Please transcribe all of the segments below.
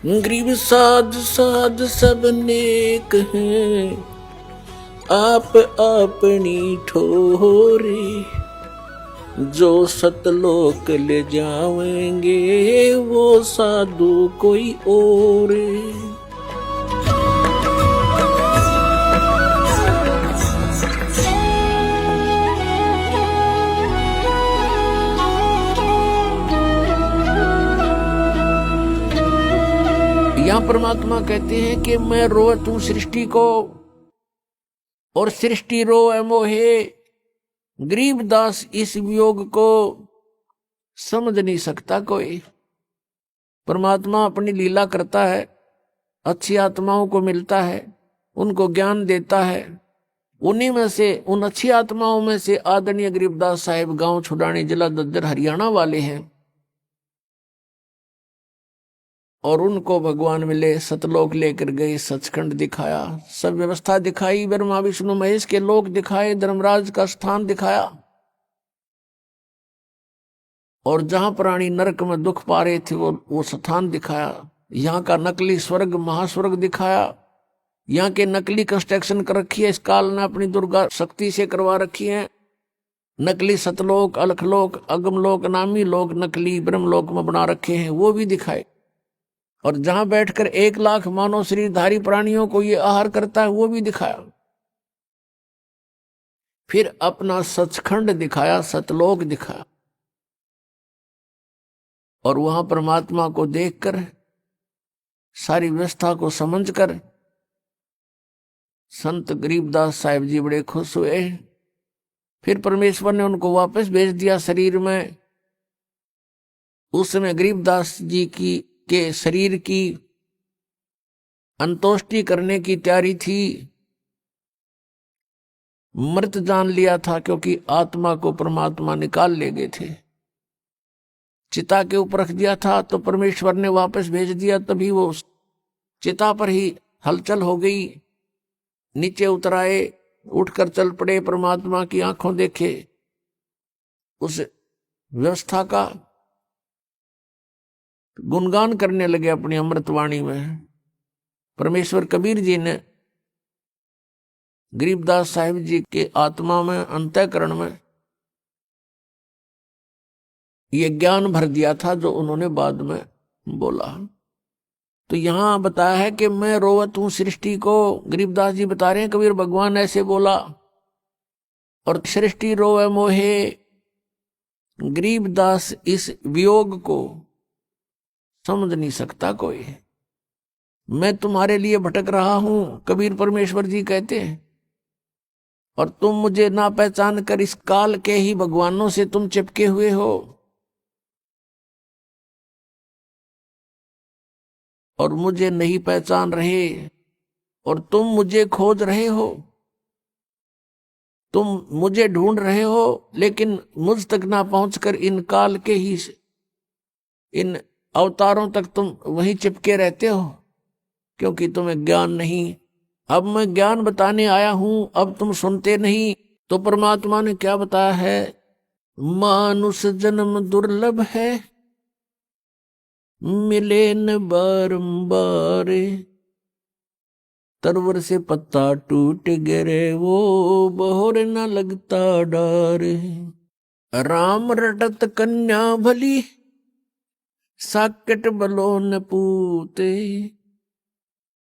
गरीब साध साध सब नेक हैं, आप अपनी ठोरे। जो सतलोक ले जावेंगे वो साधु कोई और। यहाँ परमात्मा कहते हैं कि मैं रोत हूं सृष्टि को और सृष्टि रोए मोहे। गरीबदास इस वियोग को समझ नहीं सकता कोई। परमात्मा अपनी लीला करता है, अच्छी आत्माओं को मिलता है, उनको ज्ञान देता है। उन्हीं में से, उन अच्छी आत्माओं में से आदरणीय गरीबदास साहिब गांव छुड़ानी, जिला दद्दर, हरियाणा वाले हैं। और उनको भगवान मिले, सतलोक लेकर गए, सचखंड दिखाया, सब व्यवस्था दिखाई, ब्रह्मा विष्णु महेश के लोक दिखाए, धर्मराज का स्थान दिखाया। और जहां प्राणी नरक में दुख पा रहे थे वो स्थान दिखाया। यहाँ का नकली स्वर्ग महास्वर्ग दिखाया। यहाँ के नकली कंस्ट्रक्शन कर रखी है, इस काल ने अपनी दुर्गा शक्ति से करवा रखी है। नकली सतलोक, अलखलोक, अगमलोक, नामी लोक नकली ब्रह्मलोक में बना रखे हैं, वो भी दिखाए। और जहां बैठकर 1,00,000 मानव शरीरधारी प्राणियों को ये आहार करता है, वो भी दिखाया। फिर अपना सचखंड दिखाया, सतलोक दिखाया। और वहां परमात्मा को देखकर, सारी व्यवस्था को समझकर संत गरीबदास साहिब जी बड़े खुश हुए। फिर परमेश्वर ने उनको वापस भेज दिया शरीर में। उस समय गरीबदास जी के शरीर की अंतोष्टि करने की तैयारी थी। मृत जान लिया था, क्योंकि आत्मा को परमात्मा निकाल ले गए थे। चिता के ऊपर रख दिया था तो परमेश्वर ने वापस भेज दिया, तभी वो चिता पर ही हलचल हो गई। नीचे उतर आए, उठकर चल पड़े, परमात्मा की आंखों देखे, उस व्यवस्था का गुणगान करने लगे अपनी अमृतवाणी में। परमेश्वर कबीर जी ने गरीबदास साहिब जी के आत्मा में, अंतःकरण में ये ज्ञान भर दिया था जो उन्होंने बाद में बोला। तो यहां बताया है कि मैं रोवत हूं सृष्टि को। गरीबदास जी बता रहे हैं कबीर भगवान ऐसे बोला। और सृष्टि रोवे मोहे। गरीबदास इस वियोग को समझ नहीं सकता कोई। मैं तुम्हारे लिए भटक रहा हूं, कबीर परमेश्वर जी कहते हैं। और तुम मुझे ना पहचान कर इस काल के ही भगवानों से तुम चिपके हुए हो। और मुझे नहीं पहचान रहे, और तुम मुझे खोज रहे हो। तुम मुझे ढूंढ रहे हो, लेकिन मुझ तक ना पहुंचकर इन काल के ही, इन अवतारों तक तुम वहीं चिपके रहते हो, क्योंकि तुम्हें ज्ञान नहीं। अब मैं ज्ञान बताने आया हूं, अब तुम सुनते नहीं। तो परमात्मा ने क्या बताया है? मानुष जन्म दुर्लभ है, मिले न बारंबार। तरवर से पत्ता टूट गिरे, वो बहोर न लगता डार। राम रटत कन्या भली, साकेट बलो न पूते।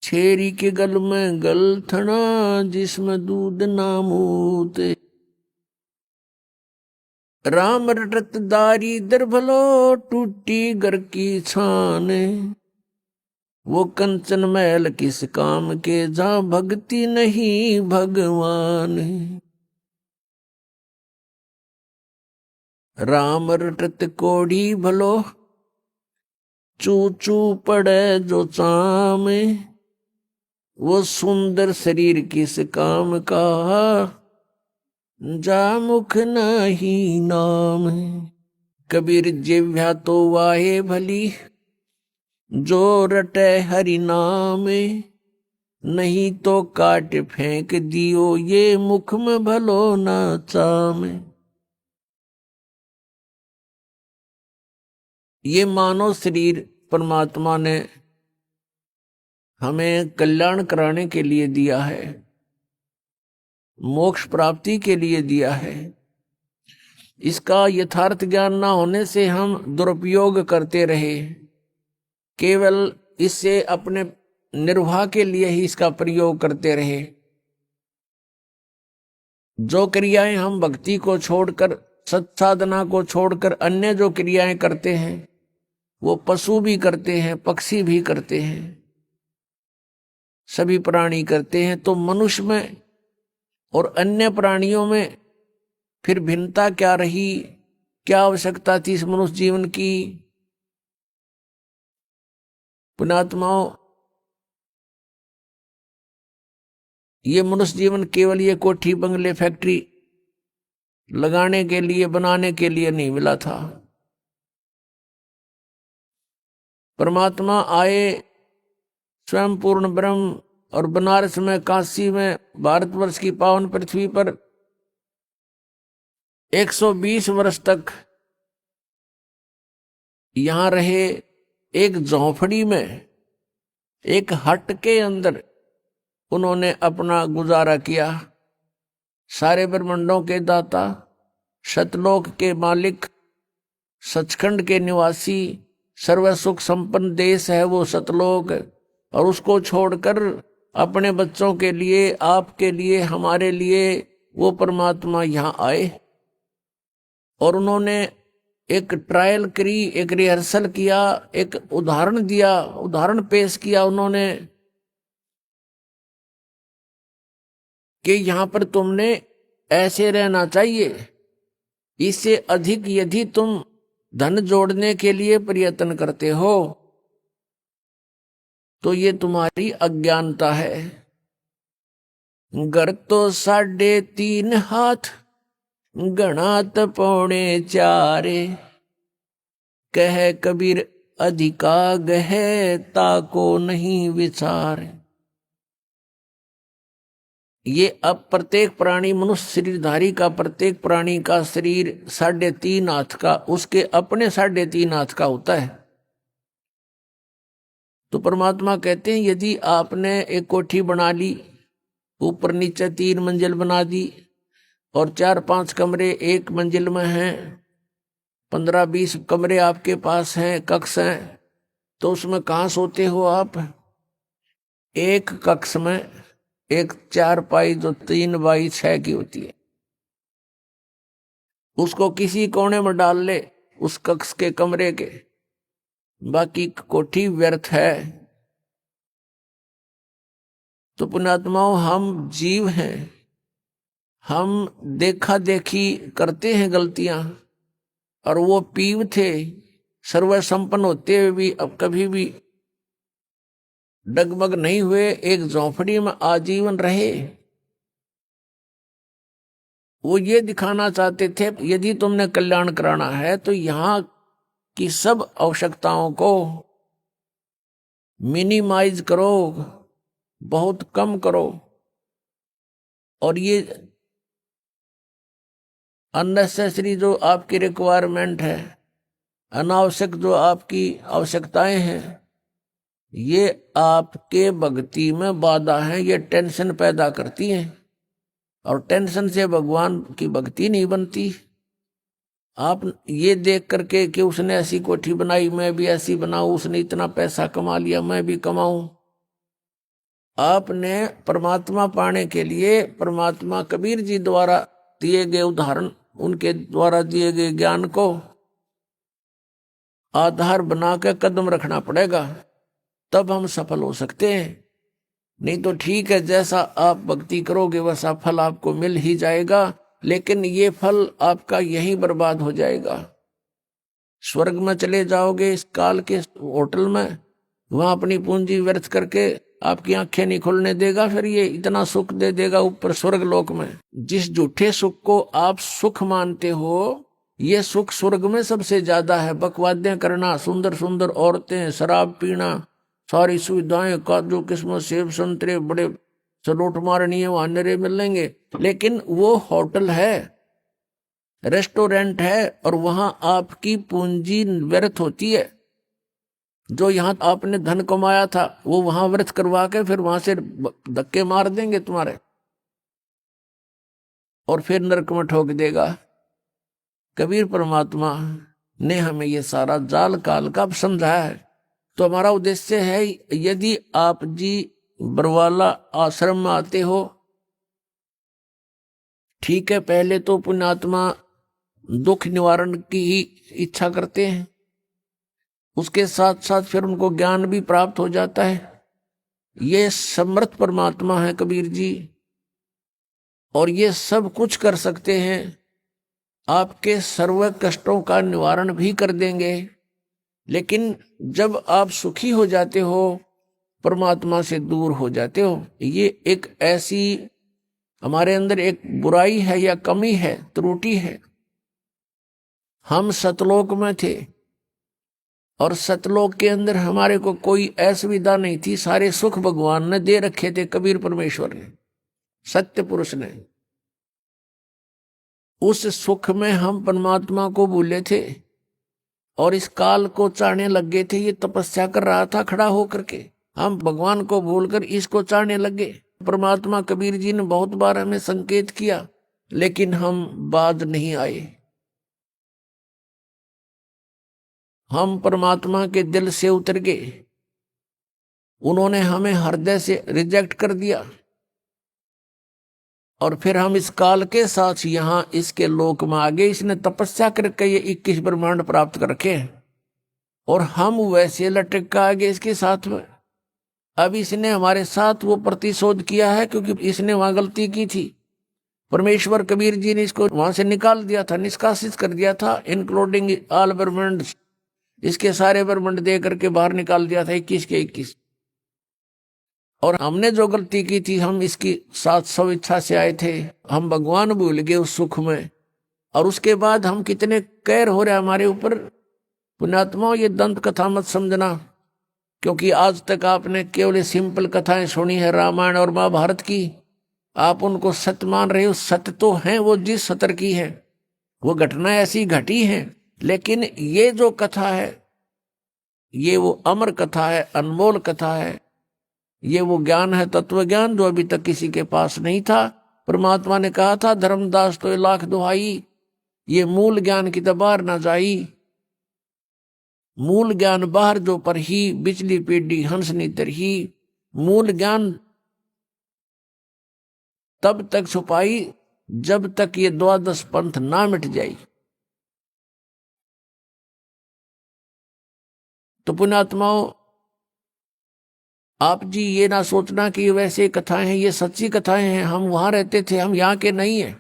छेरी के गल में गलथना, जिसमें दूध ना मूते। राम रटत दारी दर भलो, टूटी घर की छान। वो कंचन महल किस काम के, जहां भक्ति नहीं भगवान। राम रटत कोढ़ी भलो, चू चू पड़े जो चाम। वो सुंदर शरीर किस काम का, जा मुख नहीं नाम। कबीर जिह्वा तो वाहे भली, जो रटे हरि नाम। नहीं तो काट फेंक दियो, ये मुख में भलो ना चाम। ये मानव शरीर परमात्मा ने हमें कल्याण कराने के लिए दिया है, मोक्ष प्राप्ति के लिए दिया है। इसका यथार्थ ज्ञान ना होने से हम दुरुपयोग करते रहे, केवल इससे अपने निर्वाह के लिए ही इसका प्रयोग करते रहे। जो क्रियाएं हम भक्ति को छोड़कर, सत्साधना को छोड़कर अन्य जो क्रियाएं करते हैं, वो पशु भी करते हैं, पक्षी भी करते हैं, सभी प्राणी करते हैं। तो मनुष्य में और अन्य प्राणियों में फिर भिन्नता क्या रही, क्या आवश्यकता थी इस मनुष्य जीवन की? पुण्यात्माओं, ये मनुष्य जीवन केवल ये कोठी बंगले फैक्ट्री लगाने के लिए, बनाने के लिए नहीं मिला था। परमात्मा आए स्वयं पूर्ण ब्रह्म, और बनारस में, काशी में, भारतवर्ष की पावन पृथ्वी पर 120 वर्ष तक यहां रहे। एक झोंपड़ी में, एक हट के अंदर उन्होंने अपना गुजारा किया। सारे ब्रह्मांडों के दाता, सतलोक के मालिक, सचखंड के निवासी, सर्व सुख संपन्न देश है वो सतलोक, और उसको छोड़कर अपने बच्चों के लिए, आपके लिए, हमारे लिए वो परमात्मा यहां आए। और उन्होंने एक ट्रायल करी, एक रिहर्सल किया, एक उदाहरण दिया, उदाहरण पेश किया उन्होंने कि यहां पर तुमने ऐसे रहना चाहिए। इससे अधिक यदि तुम धन जोड़ने के लिए प्रयत्न करते हो तो ये तुम्हारी अज्ञानता है। घर तो 3.5 हाथ, गणात 4.25, कह कबीर अधिका गहे, ताको नहीं विचार। ये अब प्रत्येक प्राणी, मनुष्य शरीरधारी का प्रत्येक प्राणी का शरीर 3.5 हाथ का, उसके अपने 3.5 हाथ का होता है। तो परमात्मा कहते हैं यदि आपने एक कोठी बना ली, ऊपर नीचे 3 मंजिल बना दी, और 4-5 कमरे एक मंजिल में हैं, 15-20 कमरे आपके पास हैं, कक्ष हैं, तो उसमें कहाँ सोते हो आप? एक कक्ष में एक 4 जो 3x6 की होती है, उसको किसी कोने में डाल ले उस कक्ष के कमरे के, बाकी कोठी व्यर्थ है। तो पुण्यात्माओं, हम जीव हैं, हम देखा देखी करते हैं गलतियां, और वो पीव थे, सर्व संपन्न होते हुए भी अब कभी भी डगमग नहीं हुए, एक झोंपड़ी में आजीवन रहे। वो ये दिखाना चाहते थे यदि तुमने कल्याण कराना है तो यहाँ की सब आवश्यकताओं को मिनिमाइज करो, बहुत कम करो, और ये अननेसेसरी जो आपकी रिक्वायरमेंट है, अनावश्यक जो आपकी आवश्यकताएं हैं, ये आपके भक्ति में बाधा है, ये टेंशन पैदा करती हैं, और टेंशन से भगवान की भक्ति नहीं बनती। आप ये देख करके कि उसने ऐसी कोठी बनाई, मैं भी ऐसी बनाऊं, उसने इतना पैसा कमा लिया, मैं भी कमाऊं। आपने परमात्मा पाने के लिए परमात्मा कबीर जी द्वारा दिए गए उदाहरण, उनके द्वारा दिए गए ज्ञान को आधार बना के कदम रखना पड़ेगा, तब हम सफल हो सकते हैं। नहीं तो ठीक है, जैसा आप भक्ति करोगे वैसा फल आपको मिल ही जाएगा, लेकिन ये फल आपका यहीं बर्बाद हो जाएगा। स्वर्ग में चले जाओगे इस काल के होटल में, वहां अपनी पूंजी व्यर्थ करके आपकी आंखें नहीं खुलने देगा, फिर ये इतना सुख दे देगा ऊपर स्वर्ग लोक में। जिस झूठे सुख को आप सुख मानते हो, ये सुख स्वर्ग में सबसे ज्यादा है। बकवादियां करना, सुंदर सुंदर औरतें, शराब पीना, सारी सुविधाएं, काजू किस्मत, सेब संतरे, बड़े सलोट मारनी है, वहां नरे मिलेंगे, लेकिन वो होटल है, रेस्टोरेंट है, और वहां आपकी पूंजी व्यर्थ होती है। जो यहां आपने धन कमाया था वो वहां व्रत करवा के फिर वहां से धक्के मार देंगे तुम्हारे और फिर नरक में ठोक देगा। कबीर परमात्मा ने हमें ये सारा जाल काल का समझाया है। तो हमारा उद्देश्य है, यदि आप जी बरवाला आश्रम में आते हो, ठीक है, पहले तो पुण्यात्मा दुख निवारण की ही इच्छा करते हैं, उसके साथ साथ फिर उनको ज्ञान भी प्राप्त हो जाता है। ये समर्थ परमात्मा है कबीर जी, और ये सब कुछ कर सकते हैं, आपके सर्व कष्टों का निवारण भी कर देंगे। लेकिन जब आप सुखी हो जाते हो, परमात्मा से दूर हो जाते हो, ये एक ऐसी हमारे अंदर एक बुराई है या कमी है, त्रुटि है। हम सतलोक में थे और सतलोक के अंदर हमारे को कोई असुविधा नहीं थी, सारे सुख भगवान ने दे रखे थे, कबीर परमेश्वर ने, सत्य पुरुष ने। उस सुख में हम परमात्मा को भूले थे और इस काल को चाहने लग गए थे। ये तपस्या कर रहा था खड़ा होकर के, हम भगवान को भूलकर इसको चाहने लगे। परमात्मा कबीर जी ने बहुत बार हमें संकेत किया, लेकिन हम बाज नहीं आए। हम परमात्मा के दिल से उतर गए, उन्होंने हमें हृदय से रिजेक्ट कर दिया, और फिर हम इस काल के साथ यहाँ इसके लोक में आ गए। इसने तपस्या करके ये 21 ब्रह्मांड प्राप्त कर रखे हैं और हम वैसे लटक के आ गए इसके साथ में। अब इसने हमारे साथ वो प्रतिशोध किया है, क्योंकि इसने वहां गलती की थी। परमेश्वर कबीर जी ने इसको वहां से निकाल दिया था, निष्कासित कर दिया था, इंक्लूडिंग ऑल ब्रह्मांड, इसके सारे ब्रह्मांड दे करके बाहर निकाल दिया था 21 के 21। और हमने जो गलती की थी, हम इसकी साथ स्व इच्छा से आए थे, हम भगवान भूल गए उस सुख में, और उसके बाद हम कितने कैर हो रहे हमारे ऊपर। पुण्यात्माओं, ये दंत कथा मत समझना, क्योंकि आज तक आपने केवल सिंपल कथाएं सुनी है रामायण और महाभारत की, आप उनको सत्य मान रहे हो। सत्य तो है वो जिस सतर की है, वो घटना ऐसी घटी है, लेकिन ये जो कथा है ये वो अमर कथा है, अनमोल कथा है। ये वो ज्ञान है, तत्व ज्ञान, जो अभी तक किसी के पास नहीं था। परमात्मा ने कहा था, धर्मदास तो लाख दुहाई, ये मूल ज्ञान की दबार ना जाई। मूल ज्ञान बाहर जो पर ही, बिजली पीडी हंस नीतर ही। मूल ज्ञान तब तक छुपाई जब तक ये द्वादश पंथ ना मिट जाए। तो पुण्यात्माओं, आप जी ये ना सोचना कि वैसे कथाएं हैं, ये सच्ची कथाएं हैं। हम वहां रहते थे, हम यहाँ के नहीं है।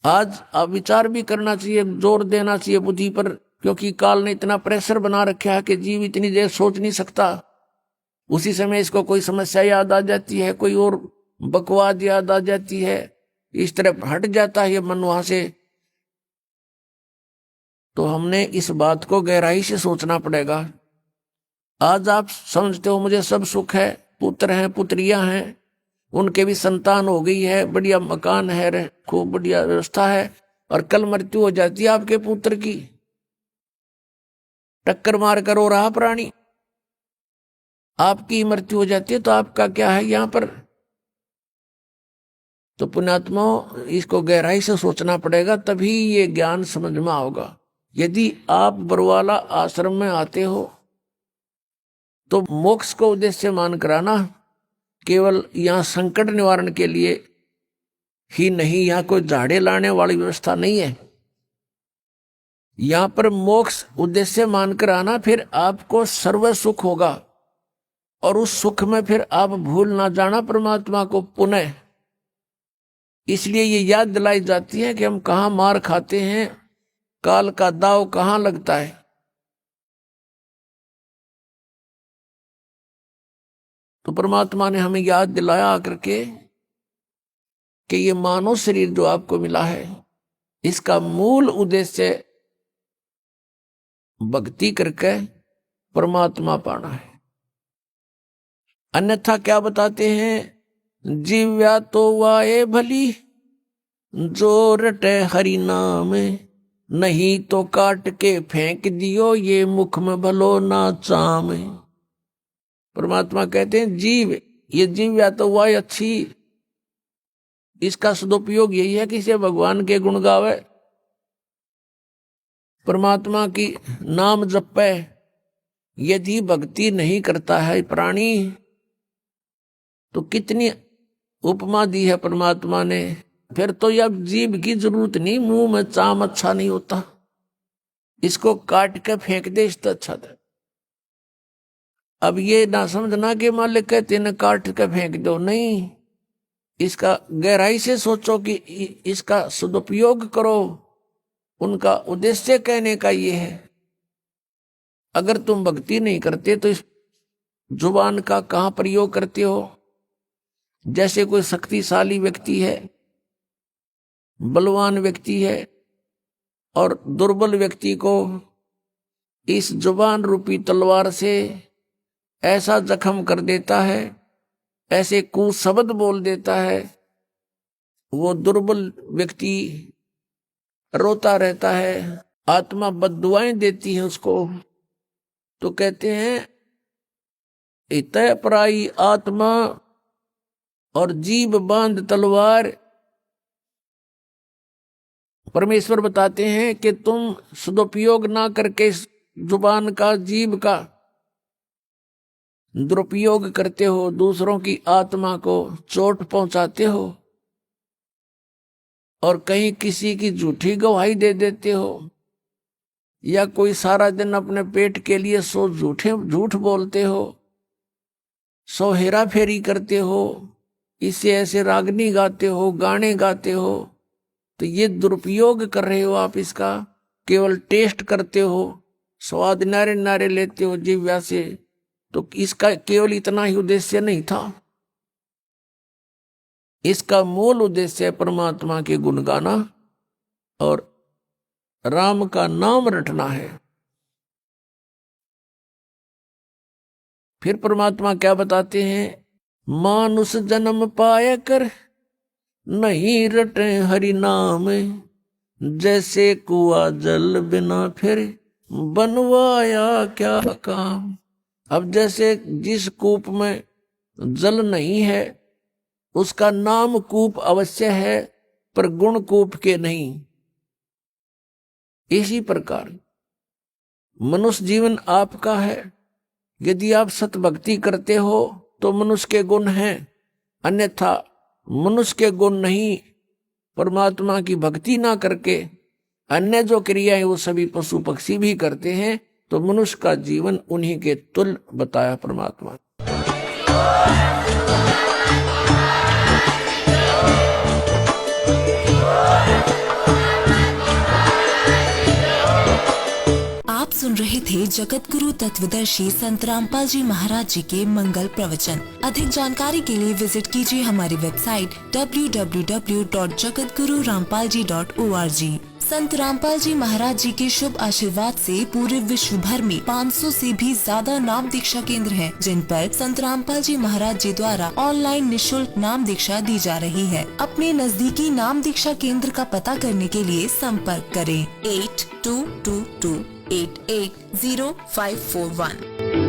आज आप विचार भी करना चाहिए, जोर देना चाहिए बुद्धि पर, क्योंकि काल ने इतना प्रेशर बना रखा है कि जीव इतनी देर सोच नहीं सकता। उसी समय इसको कोई समस्या याद आ जाती है, कोई और बकवाद याद आ जाती है, इस तरह हट जाता है ये मन वहां से। तो हमने इस बात को गहराई से सोचना पड़ेगा। आज आप समझते हो मुझे सब सुख है, पुत्र हैं, पुत्रियां हैं, उनके भी संतान हो गई है, बढ़िया मकान है, खूब बढ़िया व्यवस्था है, और कल मृत्यु हो जाती है आपके पुत्र की, टक्कर मार कर रो रहा प्राणी, आपकी मृत्यु हो जाती है, तो आपका क्या है यहाँ पर। तो पुण्यात्माओं, इसको गहराई से सोचना पड़ेगा, तभी ये ज्ञान समझ में आओगा। यदि आप बरवाला आश्रम में आते हो तो मोक्ष को उद्देश्य मान कराना, केवल यहाँ संकट निवारण के लिए ही नहीं, यहाँ कोई झाड़े लाने वाली व्यवस्था नहीं है। यहाँ पर मोक्ष उद्देश्य मानकर आना, फिर आपको सर्व सुख होगा, और उस सुख में फिर आप भूल ना जाना परमात्मा को पुनः। इसलिए ये याद दिलाई जाती है कि हम कहाँ मार खाते हैं, काल का दाव कहाँ लगता है। तो परमात्मा ने हमें याद दिलाया आकर के कि ये मानव शरीर जो आपको मिला है, इसका मूल उद्देश्य भक्ति करके परमात्मा पाना है। अन्यथा क्या बताते हैं, जीव्या तो वाए भली जो रटे हरि नाम, नहीं तो काट के फेंक दियो, ये मुख में भलो ना चाम। परमात्मा कहते हैं जीव, ये जीव या तो वह अच्छी, इसका सदुपयोग यही है कि इसे भगवान के गुण गावे, परमात्मा की नाम जपे। यदि भक्ति नहीं करता है प्राणी, तो कितनी उपमा दी है परमात्मा ने, फिर तो यह जीव की जरूरत नहीं, मुंह में चाम अच्छा नहीं होता, इसको काट के फेंक दे इससे अच्छा था। अब ये ना समझना कि मालिक कहते न काट के फेंक दो, नहीं, इसका गहराई से सोचो कि इसका सदुपयोग करो। उनका उद्देश्य कहने का ये है, अगर तुम भक्ति नहीं करते तो इस जुबान का कहां प्रयोग करते हो। जैसे कोई शक्तिशाली व्यक्ति है, बलवान व्यक्ति है, और दुर्बल व्यक्ति को इस जुबान रूपी तलवार से ऐसा जख्म कर देता है, ऐसे कुशब्द बोल देता है, वो दुर्बल व्यक्ति रोता रहता है, आत्मा बद्दुआएं देती है उसको। तो कहते हैं इतय पराई आत्मा और जीव बांध तलवार। परमेश्वर बताते हैं कि तुम सदुपयोग ना करके जुबान का, जीव का दुरुपयोग करते हो, दूसरों की आत्मा को चोट पहुंचाते हो, और कहीं किसी की झूठी गवाही दे देते हो, या कोई सारा दिन अपने पेट के लिए 100 झूठ बोलते हो, 100 हेरा फेरी करते हो, इससे ऐसे रागनी गाते हो, गाने गाते हो, तो ये दुरुपयोग कर रहे हो आप इसका। केवल टेस्ट करते हो, स्वाद नारे नारे लेते हो जिह्वा से, तो इसका केवल इतना ही उद्देश्य नहीं था। इसका मूल उद्देश्य है परमात्मा के गुण गाना और राम का नाम रटना है। फिर परमात्मा क्या बताते हैं, मानुष जन्म पाया कर नहीं रटे हरि नाम, जैसे कुआ जल बिना फिर बनवाया क्या काम। अब जैसे जिस कूप में जल नहीं है उसका नाम कूप अवश्य है, पर गुण कूप के नहीं। इसी प्रकार मनुष्य जीवन आपका है, यदि आप सत भक्ति करते हो तो मनुष्य के गुण हैं, अन्यथा मनुष्य के गुण नहीं। परमात्मा की भक्ति ना करके अन्य जो क्रियाएं वो सभी पशु पक्षी भी करते हैं, तो मनुष्य का जीवन उन्हीं के तुल्य बताया परमात्मा। आप सुन रहे थे जगत गुरु तत्वदर्शी संत रामपाल जी महाराज जी के मंगल प्रवचन। अधिक जानकारी के लिए विजिट कीजिए हमारी वेबसाइट www.jagatgururampalji.org। संत रामपाल जी महाराज जी के शुभ आशीर्वाद से पूरे विश्व भर में 500 से भी ज्यादा नाम दीक्षा केंद्र हैं, जिन पर संत रामपाल जी महाराज जी द्वारा ऑनलाइन निशुल्क नाम दीक्षा दी जा रही है। अपने नजदीकी नाम दीक्षा केंद्र का पता करने के लिए संपर्क करें 8222880541।